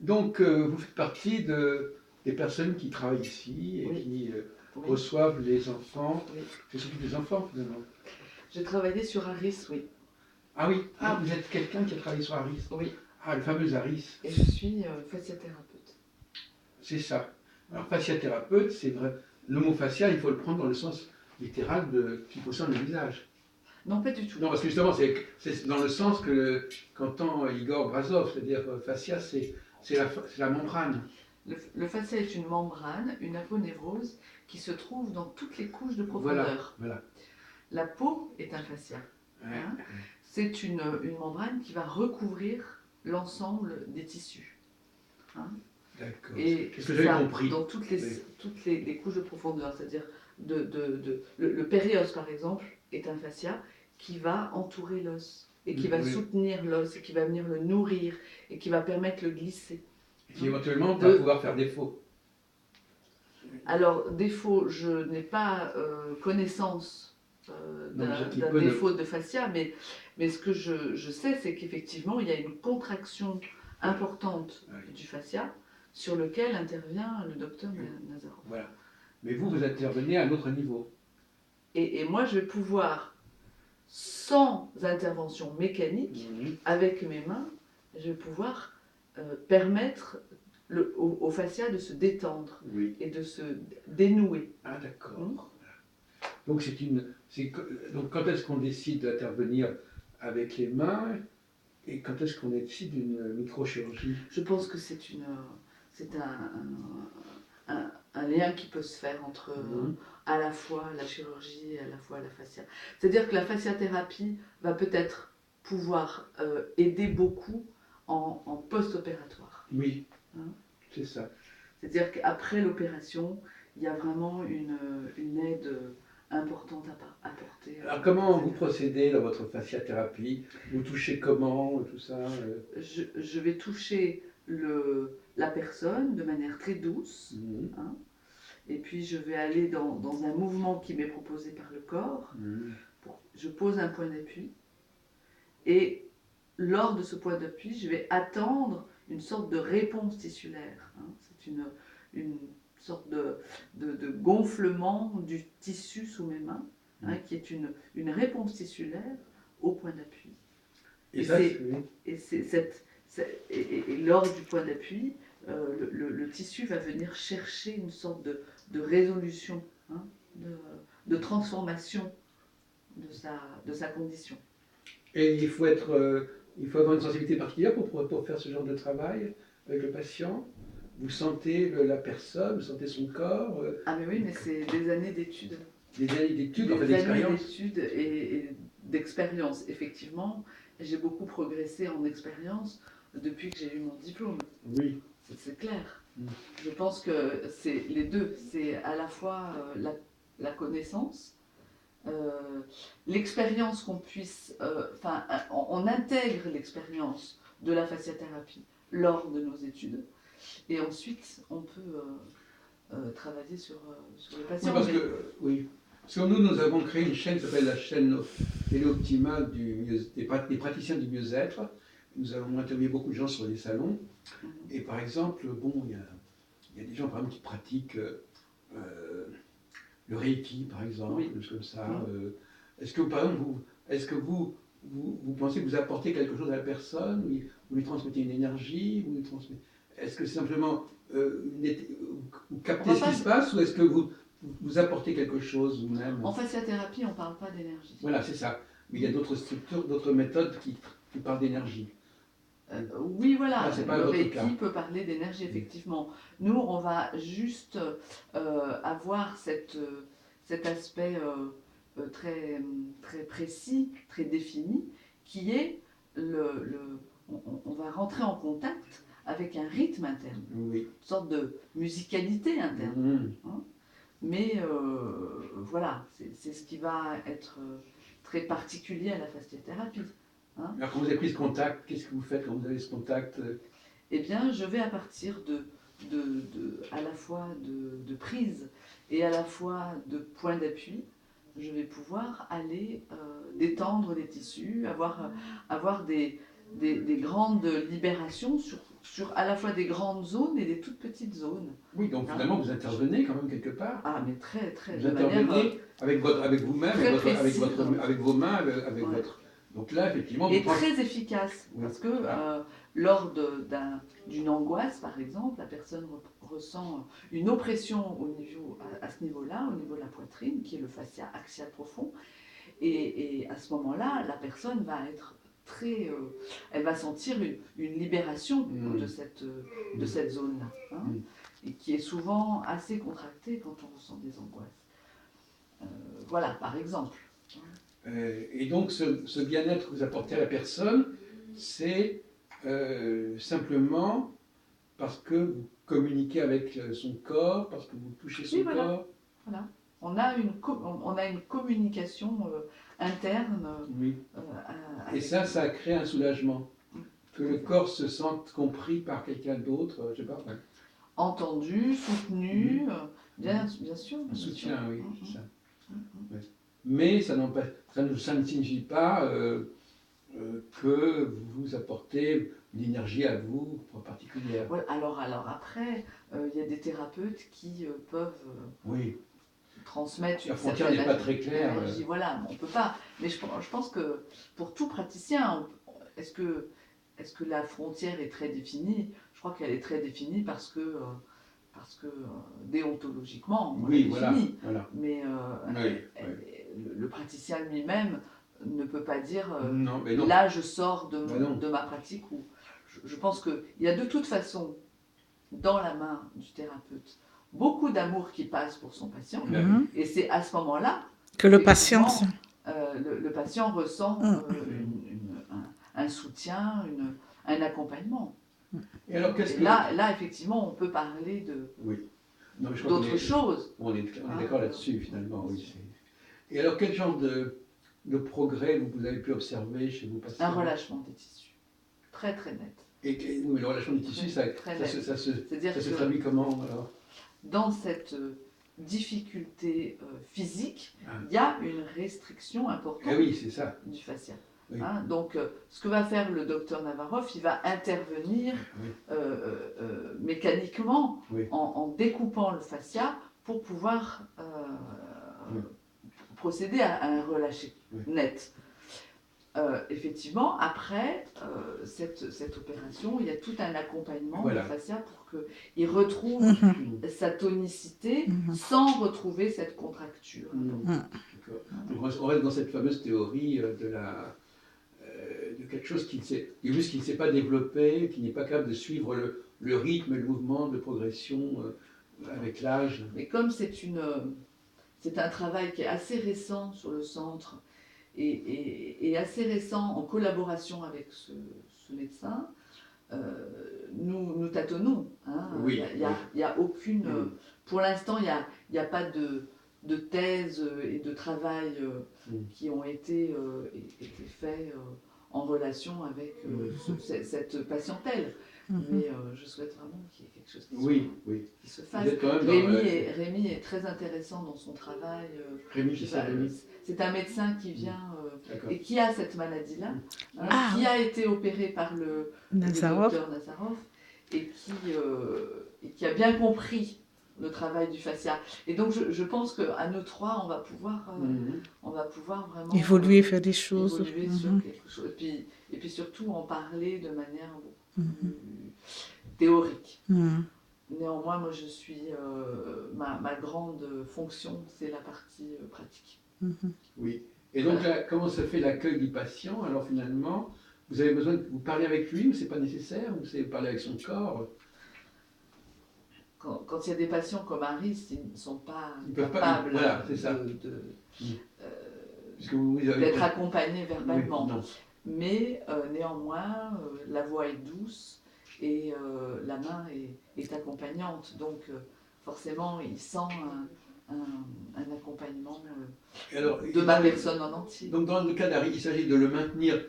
Donc, vous faites partie des personnes qui travaillent ici et Oui, qui oui, reçoivent les enfants. oui. C'est surtout des enfants, finalement. J'ai travaillé sur Harris, oui. Ah oui, Oui, ah, vous êtes quelqu'un qui a travaillé sur Harris. oui. Ah, le fameux Harris, Et je suis fasciathérapeute. c'est ça. Oui. Alors, fasciathérapeute, c'est vrai. Le mot fascia, il faut le prendre dans le sens littéral qui concerne le visage. Non, pas du tout. Non, parce que justement, c'est dans le sens qu'entend Igor Brasov, c'est-à-dire fascia, c'est la membrane. Le fascia est une membrane, une aponévrose, qui se trouve dans toutes les couches de Voilà, profondeur. voilà. La peau est un fascia. Ouais, Hein. C'est une membrane qui va recouvrir l'ensemble des tissus. Hein. d'accord. Et C'est ce que j'avais ça, compris. dans Oui. toutes les couches de profondeur, c'est-à-dire le périos, par exemple, est un fascia qui va entourer l'os et qui va Oui. soutenir l'os et qui va venir le nourrir et qui va permettre le glisser. Et qui éventuellement va De, pouvoir faire défaut. alors, défaut, je n'ai pas connaissance Non, mais qui d'un peut ne... défaut de fascia, mais ce que je sais, c'est qu'effectivement, il y a une contraction importante Oui. du fascia sur lequel intervient le docteur Nazarov. Voilà. Mais vous intervenez à un autre niveau. Et moi, je vais pouvoir, sans intervention mécanique, avec mes mains, je vais pouvoir permettre au fascia de se détendre Oui. et de se dénouer. Ah, d'accord. Donc, donc quand est-ce qu'on décide d'intervenir avec les mains et quand est-ce qu'on décide d'une microchirurgie? Je pense que c'est un lien qui peut se faire entre à la fois la chirurgie et à la fois la fascia. C'est-à-dire que la fasciathérapie va peut-être pouvoir aider beaucoup en post-opératoire. Oui, Hein. c'est ça. C'est-à-dire qu'après l'opération, il y a vraiment une aide importante à apporter. Alors, comment vous procédez dans votre fasciathérapie? Vous touchez comment, tout ça Je vais toucher la personne de manière très douce. Hein, et puis je vais aller dans un mouvement qui m'est proposé par le corps. Je pose un point d'appui. Et lors de ce point d'appui, je vais attendre une sorte de réponse tissulaire. Hein. C'est une sorte de gonflement du tissu sous mes mains, hein, qui est une réponse tissulaire au point d'appui. Et lors du point d'appui, le tissu va venir chercher une sorte de résolution, hein, de transformation de sa condition. Et il faut avoir une sensibilité particulière pour faire ce genre de travail avec le patient. Vous sentez la personne, vous sentez son corps. Ah mais oui, mais c'est des années d'études. Des années d'études, en fait, Des années d'expérience. d'études et d'expérience. Effectivement, j'ai beaucoup progressé en expérience depuis que j'ai eu mon diplôme. Oui. C'est clair. Je pense que c'est les deux. C'est à la fois la connaissance, l'expérience qu'on puisse... on intègre l'expérience de la fasciathérapie lors de nos études. Et ensuite, on peut travailler sur les patients. Oui, parce que nous avons créé une chaîne qui s'appelle la chaîne Téléoptima des praticiens du mieux-être. Nous avons interviewé beaucoup de gens sur les salons. Et par exemple, bon, il y a des gens par exemple, qui pratiquent le Reiki, par exemple, des choses comme ça. Est-ce que, par exemple, vous pensez que vous apportez quelque chose à la personne, vous lui transmettez une énergie, est-ce que c'est simplement vous captez ce qui se passe ou est-ce que vous apportez quelque chose vous-même? En fasciathérapie, on ne parle pas d'énergie. Voilà, c'est ça. Mais il y a d'autres structures, d'autres méthodes qui parlent d'énergie. Oui, voilà, Là, le Reiki peut parler d'énergie, effectivement. Nous, on va juste avoir cet aspect très, très précis, très défini, qui est on va rentrer en contact avec un rythme interne, une sorte de musicalité interne. Hein. Mais voilà, c'est ce qui va être très particulier à la fasciathérapie. Hein. Alors quand vous avez pris ce contact, qu'est-ce que vous faites quand vous avez ce contact? Eh bien, je vais à partir à la fois de prise et à la fois de point d'appui, je vais pouvoir aller détendre les tissus, avoir des grandes libérations sur à la fois des grandes zones et des toutes petites zones. Oui, donc finalement, vous intervenez quand même quelque part. Ah, mais très, très, Vous de manière intervenez avec vous-même, très précise. avec vos mains, avec Ouais. votre... Donc là, effectivement... Et vous pensez... très efficace, Oui. parce que lors d'une angoisse, par exemple, la personne ressent une oppression à ce niveau-là, au niveau de la poitrine, qui est le fascia axial profond. Et à ce moment-là, la personne va être très... elle va sentir une libération de cette zone-là, hein, et qui est souvent assez contractée quand on ressent des angoisses. Voilà, par exemple. Et donc, ce bien-être que vous apportez à la personne, c'est simplement parce que vous communiquez avec son corps, parce que vous touchez son corps. Voilà. On a une communication interne. Oui. Et ça crée un soulagement. Que le corps se sente compris par quelqu'un d'autre, je sais pas. Ouais. Entendu, soutenu, bien sûr. Un soutien, oui, c'est ça. Ouais. Mais ça ne signifie pas que vous apportez une énergie à vous particulière. Ouais, alors après, il y a des thérapeutes qui peuvent transmettre la frontière n'est pas très claire. Énergie, voilà, on peut pas. Mais je pense que pour tout praticien, est-ce que la frontière est très définie? Je crois qu'elle est très définie parce que déontologiquement, on oui, la définit. Voilà. Mais le praticien lui-même ne peut pas dire non. Là je sors de ma pratique. Ou je pense qu'il y a de toute façon dans la main du thérapeute beaucoup d'amour qui passe pour son patient, et c'est à ce moment-là que le patient ressent un soutien, un accompagnement. Et alors, là, effectivement, on peut parler d'autres choses. On est d'accord là-dessus, finalement. Oui. Et alors, quel genre de progrès vous avez pu observer chez vos patients? Un relâchement des tissus, très très net. Oui, le relâchement des tissus, ça se traduit comment alors? Dans cette difficulté physique, il y a une restriction importante du fascia. Oui. Hein, donc, ce que va faire le docteur Navarov, il va intervenir mécaniquement en découpant le fascia pour pouvoir procéder à un relâché net. Effectivement, après cette opération, il y a tout un accompagnement du fascia pour qu'il retrouve sa tonicité sans retrouver cette contracture. Donc, on reste dans cette fameuse théorie de quelque chose qui ne s'est pas développé, qui n'est pas capable de suivre le rythme et le mouvement de progression avec l'âge. Mais comme c'est un travail qui est assez récent sur le centre et assez récent en collaboration avec ce médecin, nous tâtonnons. Hein. Il y a aucune... Pour l'instant, il n'y a pas de thèse et de travail qui ont été faits en relation avec cette patientèle. Mais je souhaite vraiment qu'il y ait quelque chose qui se fasse. Rémi est très intéressant dans son travail. Rémi, c'est un médecin qui vient et qui a cette maladie-là, qui a été opéré par le docteur Nazarov et qui a bien compris le travail du fascia. Et donc je pense qu'à nous trois, on va pouvoir vraiment évoluer, faire des choses. Évoluer sur quelque chose. Et puis surtout en parler de manière beaucoup plus théorique. Néanmoins, moi je suis... ma grande fonction, c'est la partie pratique. Oui. Et donc là, comment se fait l'accueil du patient? Alors finalement, vous avez besoin de vous parler avec lui, ou c'est pas nécessaire? Ou c'est parler avec son corps? Quand il y a des patients comme Harry, ils ne sont pas capables d'être accompagnés verbalement. Mais néanmoins, la voix est douce et la main est accompagnante. Donc forcément, il sent un accompagnement de ma personne en entier. Donc dans le cas d'Harry, il s'agit de le maintenir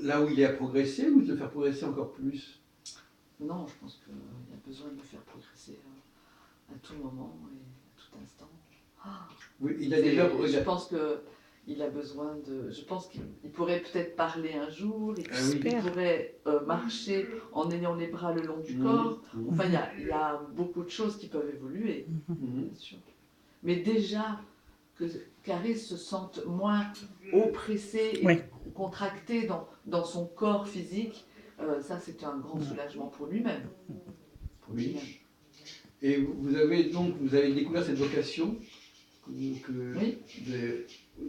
là où il est à progresser, ou de le faire progresser encore plus? Non, je pense qu'il y a besoin de le faire progresser à tout moment et à tout instant. Oui, il a déjà progressé. Je pense qu'il il a besoin de... Je pense qu'il pourrait peut-être parler un jour, il J'espère. pourrait marcher en ayant les bras le long du corps. Enfin, il y a beaucoup de choses qui peuvent évoluer, bien sûr. Mais déjà, que Caris se sente moins oppressé et Oui. contracté dans son corps physique, ça c'est un grand soulagement pour lui-même. Oui. Et vous avez découvert cette vocation Oui.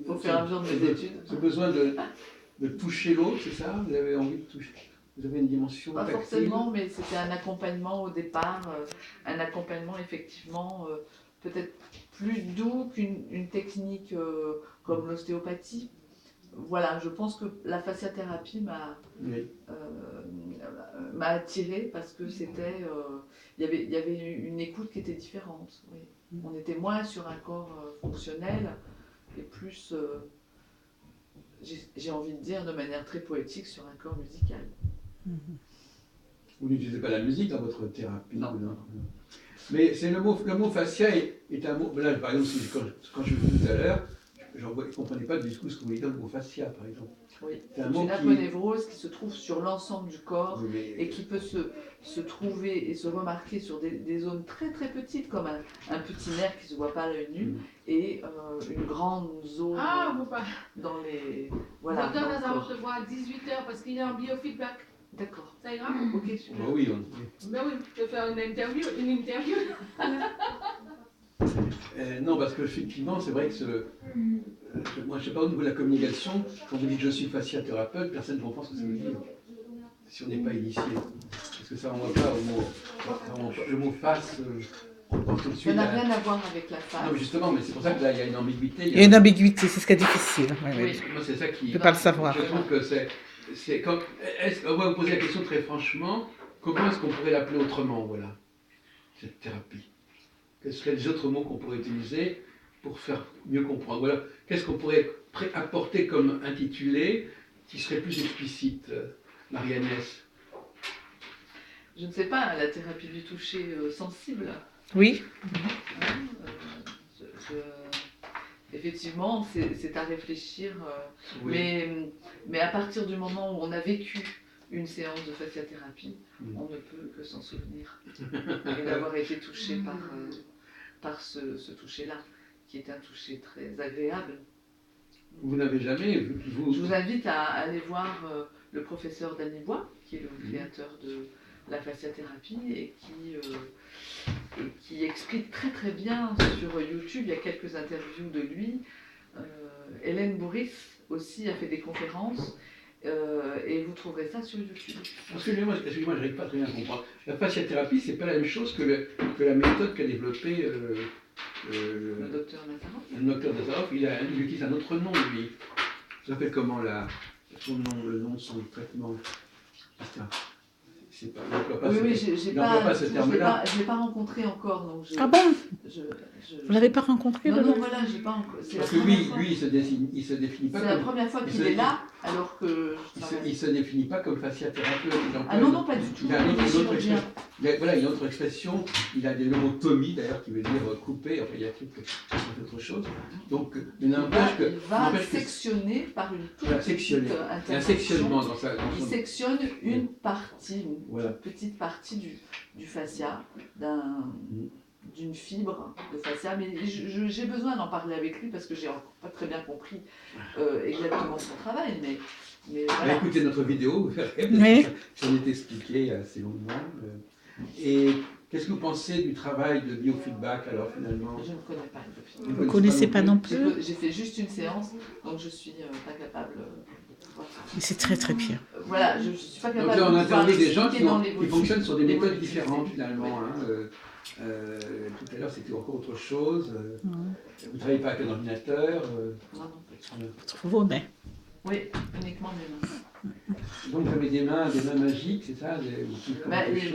Au fur et à mesure de mes études. Ce besoin de toucher l'autre, c'est ça? Vous avez envie de toucher? Vous avez une dimension Pas tactile? forcément, mais c'était un accompagnement au départ, un accompagnement effectivement peut-être plus doux qu'une technique comme l'ostéopathie. Voilà, je pense que la fasciathérapie m'a attirée parce que c'était, il y avait une écoute qui était différente. Oui. On était moins sur un corps fonctionnel et plus, j'ai envie de dire de manière très poétique, sur un corps musical. Vous n'utilisez pas la musique dans votre thérapie? Non. Mais c'est le mot fascia est un mot. Là, par exemple, quand je vous dis tout à l'heure, je ne comprenais pas du tout ce que vous voulez dire le mot fascia, par exemple. Oui, c'est une aponévrose qui se trouve sur l'ensemble du corps et qui peut se trouver et se remarquer sur des zones très très petites, comme un petit nerf qui ne se voit pas à l'œil nu, et une grande zone dans les... Voilà, Docteur Nazarov, je te vois à 18h parce qu'il est en biofeedback. D'accord. Ça ira? Ok, super. Bah oui, Ben oui, je vais faire une interview. non, parce qu'effectivement, c'est vrai que moi, je ne sais pas, au niveau de la communication, quand vous dites je suis fasciathérapeute, personne ne comprend ce que ça veut dire, si on n'est pas initié. Parce que ça ne renvoie pas au mot, le mot face, on pense tout de suite. Ça n'a rien à voir avec la face. Non, mais justement, mais c'est pour ça que là, il y a une ambiguïté. Il y a une ambiguïté, c'est ce qui est difficile. Oui. Moi, c'est ça qui... Je ne peux pas le savoir. Je trouve que on va vous poser la question très franchement, comment est-ce qu'on pourrait l'appeler autrement, voilà, cette thérapie? Quels seraient les autres mots qu'on pourrait utiliser pour faire mieux comprendre? Voilà, qu'est-ce qu'on pourrait apporter comme intitulé qui serait plus explicite, Marie-Agnès? Je ne sais pas, la thérapie du toucher sensible. Oui. Effectivement, c'est à réfléchir, Oui. mais à partir du moment où on a vécu une séance de fasciathérapie, on ne peut que s'en souvenir et d'avoir été touché par ce toucher-là, qui est un toucher très agréable. Vous n'avez jamais vu... Je vous invite à aller voir le professeur Danibois, qui est le créateur de la fasciathérapie et qui explique très très bien sur YouTube. Il y a quelques interviews de lui. Hélène Bourris aussi a fait des conférences et vous trouverez ça sur YouTube. Excusez-moi, je n'arrive pas très bien à comprendre. La fasciathérapie, c'est pas la même chose que la méthode qu'a développée le docteur Nazarov. Le docteur Nazarov, il utilise un autre nom, lui. Ça s'appelle comment le nom de son traitement? C'est pas, oui, je l'ai pas rencontré encore. Donc Ah bon? Vous ne l'avez pas rencontré? Non, voilà, j'ai pas encore. Parce que lui, il se définit pas comme... C'est la première fois qu'il est là, alors que... Il se définit pas comme fasciathérapeute. Ah non, pas du tout. Il a une autre expression, il a des lobotomies d'ailleurs, qui veut dire couper, enfin il y a autre chose. Donc, il va sectionner par une toute petite intervention. Il y a un sectionnement dans il sectionne une partie, une petite partie du fascia, d'une fibre de fascia, mais j'ai besoin d'en parler avec lui parce que j'ai encore pas très bien compris exactement son travail, mais voilà. Écoutez notre vidéo, vous verrez, ça m'est expliqué assez longuement. Et qu'est-ce que vous pensez du travail de biofeedback alors finalement? Je ne connais pas le biofeedback. Vous ne connaissez pas non plus? J'ai fait juste une séance, donc je suis pas capable. Mais c'est très très bien. Voilà, je ne suis pas capable. Donc là, on interviewe des gens qui fonctionnent sur des méthodes différentes finalement. Tout à l'heure, c'était encore autre chose. Vous ne travaillez pas avec un ordinateur. Non, pas du tout. Vos mains. Oui, uniquement mes mains. Donc vous avez des mains magiques, c'est ça?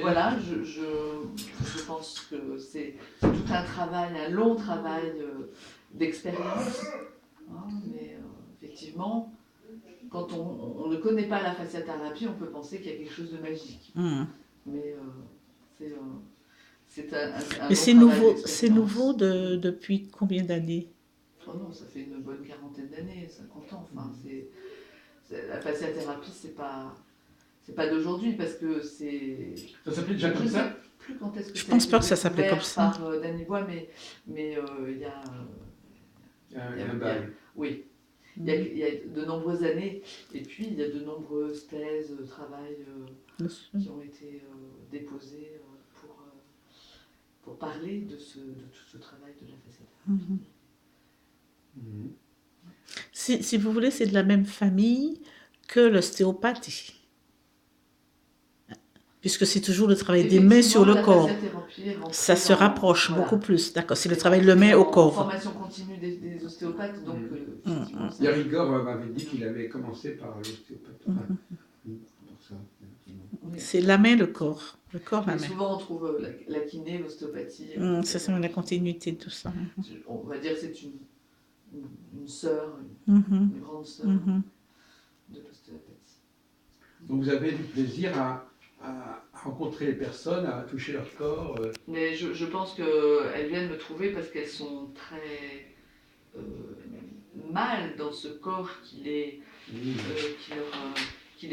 Voilà, je pense que c'est tout un travail, un long travail d'expérience. Mais effectivement, quand on ne connaît pas la fasciathérapie, on peut penser qu'il y a quelque chose de magique. Mais c'est un Mais c'est nouveau depuis combien d'années? Oh non, ça fait une bonne quarantaine d'années, 50 ans. Enfin, la fasciathérapie, c'est pas d'aujourd'hui parce que c'est. Ça s'appelait déjà comme Je ça? sais plus quand est-ce que Je ça a pense été pas que ça s'appelait comme découvert ça. par Danny Bois, mais il y a. Il y a il y a- un bail. Oui, il y a de nombreuses années, et puis il y a de nombreuses thèses, travail qui ont été déposés pour parler de tout ce travail de la fasciathérapie. Mhm. Si vous voulez, c'est de la même famille que l'ostéopathie. Puisque c'est toujours le travail des mains sur le corps. Ça se rapproche beaucoup plus. D'accord, c'est le travail de main au corps. Formation continue des ostéopathes, donc effectivement, Il y a Rigor m'avait dit qu'il avait commencé par l'ostéopathie. Pour ça, oui. C'est la main, le corps. Le corps, la Mais main. souvent on trouve la kiné, l'ostéopathie. Ça, c'est la continuité de tout ça. On va dire que c'est une sœur, Mhm. une grande sœur Mhm. de l'ostéopathie. Donc vous avez du plaisir à rencontrer les personnes, à toucher leur corps. Mais je pense qu'elles viennent me trouver parce qu'elles sont très mal dans ce corps qui les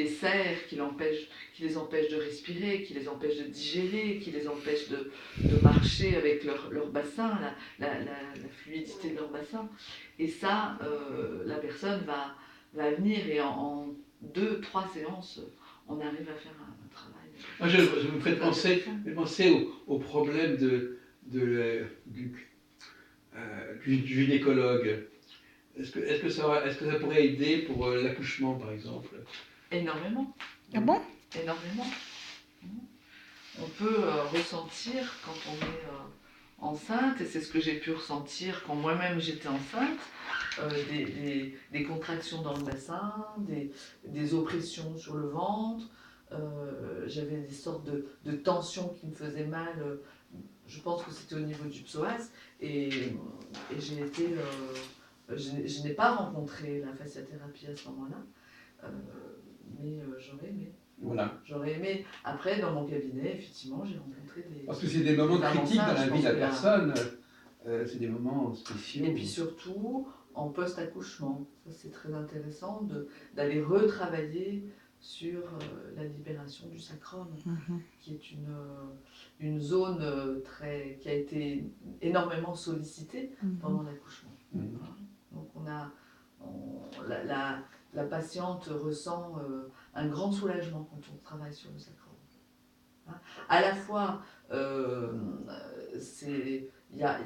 serre, qui les empêche de respirer, qui les empêche de digérer, qui les empêche de marcher avec leur bassin, la fluidité de leur bassin. Et ça, la personne va venir et en 2-3 séances, on arrive à faire un travail. Moi, je me fais penser au problème du gynécologue. Est-ce que ça pourrait aider pour l'accouchement, par exemple? Énormément. Ah bon? Énormément. On peut ressentir quand on est enceinte, et c'est ce que j'ai pu ressentir quand moi-même j'étais enceinte, des contractions dans le bassin, des oppressions sur le ventre, j'avais des sortes de tensions qui me faisaient mal, je pense que c'était au niveau du psoas, et j'ai été... je n'ai pas rencontré la fasciathérapie à ce moment-là, mais j'aurais aimé. Voilà. J'aurais aimé. Après, dans mon cabinet, effectivement, j'ai rencontré des... Parce que c'est des moments critiques dans la vie de la personne. C'est des moments spéciaux. Et puis surtout, en post-accouchement. Ça, c'est très intéressant d'aller retravailler sur la libération du sacrum, qui est une zone qui a été énormément sollicitée pendant l'accouchement. Donc la patiente ressent un grand soulagement quand on travaille sur le sacrum. À la fois, il y a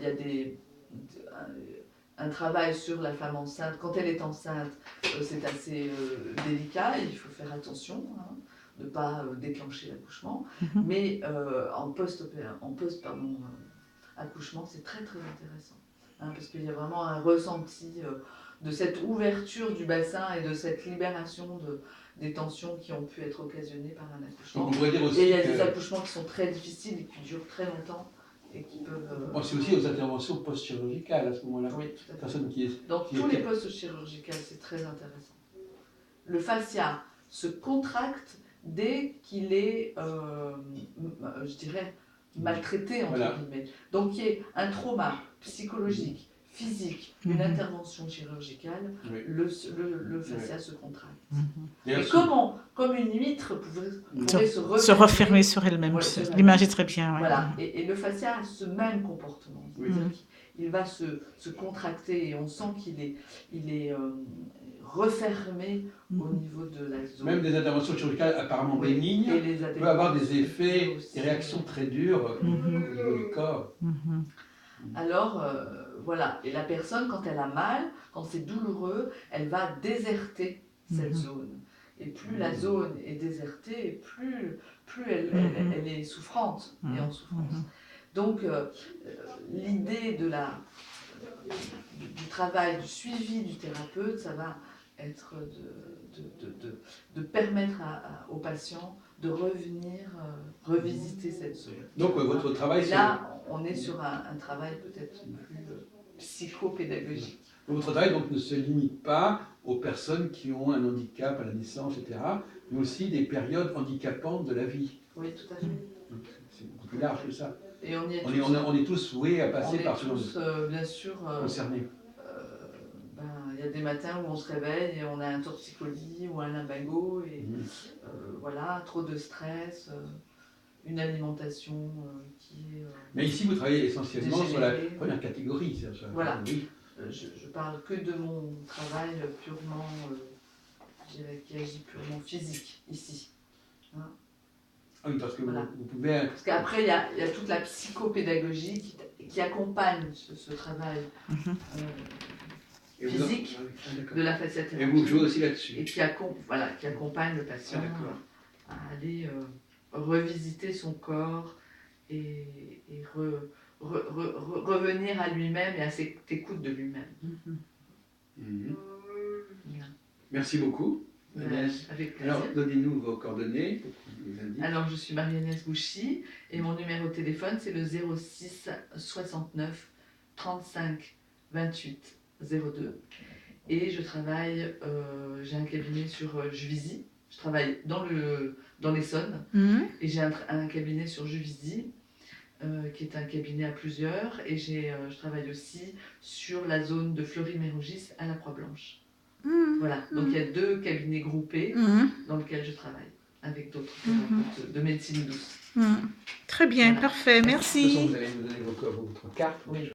un travail sur la femme enceinte. Quand elle est enceinte, c'est assez délicat, il faut faire attention de ne pas déclencher l'accouchement. Mais en post-accouchement, c'est très très intéressant. Parce qu'il y a vraiment un ressenti de cette ouverture du bassin et de cette libération des tensions qui ont pu être occasionnées par un accouchement. Donc on pourrait dire aussi et il y a des accouchements qui sont très difficiles et qui durent très longtemps et qui peuvent... Pensez aussi aux interventions post-chirurgicales à ce moment-là. Oui, tout à fait. Personne qui est... Dans tous les postes chirurgicaux, c'est très intéressant. Le fascia se contracte dès qu'il est, je dirais, maltraité, entre guillemets. Donc il y a un trauma psychologique, physique, une intervention chirurgicale, le fascia se contracte. Et comme une huître pourrait se refermer sur elle-même. L'image est très bien. Ouais. Voilà. Et le fascia a ce même comportement. Il va se contracter et on sent qu'il est refermé au niveau de la zone. Même des interventions chirurgicales apparemment bénignes peuvent avoir des effets, des réactions très dures au niveau du corps. Alors, voilà. Et la personne, quand elle a mal, quand c'est douloureux, elle va déserter cette zone. Et plus la zone est désertée, plus elle est souffrante et en souffrance. Donc, l'idée du travail, du suivi du thérapeute, ça va être de permettre aux patients de revenir revisiter cette zone. Donc, votre travail, et là, on est sur un travail peut-être plus psychopédagogique. Votre travail donc, ne se limite pas aux personnes qui ont un handicap à la naissance, etc., mais aussi des périodes handicapantes de la vie. Oui, tout à fait. C'est beaucoup plus large que ça. Et on est tous voués à passer par ce bien sûr concernés. a des matins où on se réveille et on a un torticolis ou un lumbago et voilà, trop de stress, une alimentation qui est... Mais ici, vous travaillez essentiellement sur la dégénérée. première catégorie. Voilà. Oui. Je parle que de mon travail purement, je dirais, qui agit purement physique ici. Hein. Ah oui, parce que Voilà. vous pouvez... Parce qu'après, il y a toute la psychopédagogie qui accompagne ce travail Et vous- physique Ah oui, ah, d'accord. de la fasciathérapie. Et vous jouez aussi là-dessus. Et qui accompagne le patient Ah, d'accord. à aller revisiter son corps et revenir à lui-même et à cette écoute de lui-même. Mhm. Voilà. Merci beaucoup. Agnès. Avec plaisir. Alors, donnez-nous vos coordonnées pour qu'on vous indique. Alors, je suis Marie-Agnès Gouchy et mon numéro de téléphone, c'est le 06 69 35 28 02. Et je travaille, j'ai un cabinet sur Juvisy. Je travaille dans l'Essonne et j'ai un cabinet sur Juvisy, qui est un cabinet à plusieurs. Et je travaille aussi sur la zone de Fleury-Mérogis à la Croix-Blanche. Voilà, donc il y a 2 cabinets groupés dans lesquels je travaille, avec d'autres thérapeutes de médecine douce. Très bien, Voilà. parfait, De toute merci. façon, vous allez nous donner votre carte. Oui.